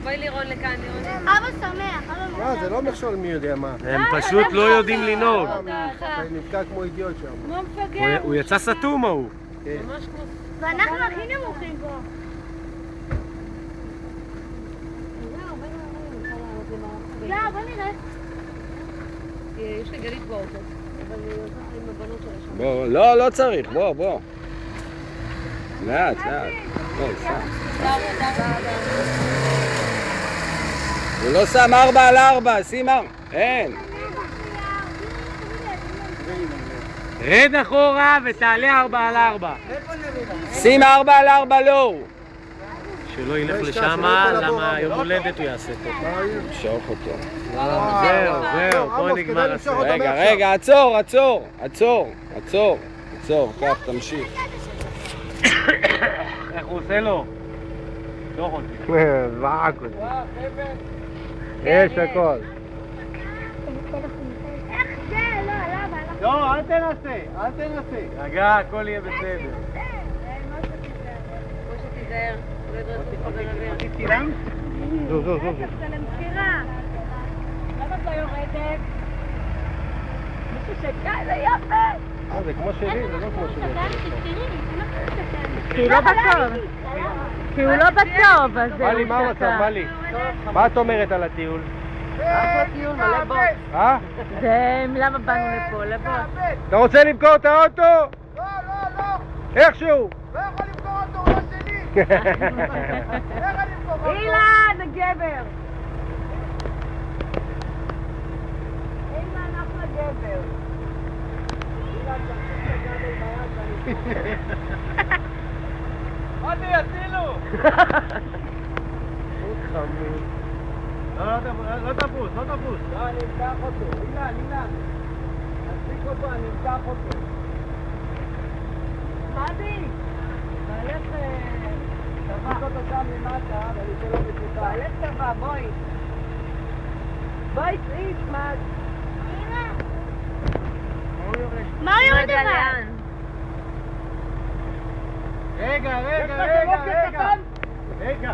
בואי לירון לכאן, לירון. אבא שמח, מה, זה לא מכשול מי יודע מה. הם פשוט לא יודעים לנהוג. אתה נתקע כמו אידיוט שם. כמו מפגר. הוא יצא סתום ההוא. ממש כמו... ואנחנו הכי נמוכים פה. לא, בוא נראה. יש לי גלית באוטו, אבל היא הולכת עם הבנות שלה שם. בוא, לא צריך, בוא. לאט. הוא לא שם 4x4, שים אין. רד אחורה ותעלה 4x4. שים 4x4 לא. שלא ילך לשם, למה יום הולדת הוא יעשה טוב. נמשוך אותו. זהו, פה נגמר הסרט. רגע, עצור, כך, תמשיך. איך הוא עושה לו? תוך אותי. זעק אותי. יש הכל. איך זה? לא, למה? לא, אל תנסה. רגע, הכל יהיה בסדר. כמו שתיזהר, לא ידרסו חבר אוויר. זו. זה למכירה. למה את לא יורדת? מישהו שקע, זה יפה! זה כמו שלי, זה לא כמו שלי. כי הוא לא בטוב. כי הוא לא בטוב, אז מלי, מה המצב, מלי? מה את אומרת על הטיול? אחלה טיול, מלא בוט. זה למה באנו לפה, לבוט. אתה רוצה למכור את האוטו? לא. איכשהו. לא יכול למכור אותו, הוא לא שלי. איך אני אמכור אותו? אילן, הגבר! אילן אחלה גבר. אילן, תחזיק את הגבל ביד ואני... מה זה יצילו? חמוד. לא תפוס. לא, אני אקח אותו. אילן. תחזיק אותו, אני אקח אותו. מדי! בעלך... תחזיק אותו שם למטה, ואני אתן לו בטוחה. בעלך טבע, בואי. בואי, צעי, שמד. מה הוא יורד אבל? רגע.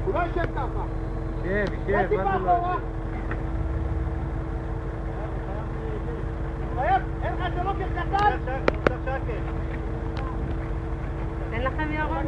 הוא לא יושב ככה. שב, מה זה לא? אין לך שלוקר קטן? אין לכם ירון?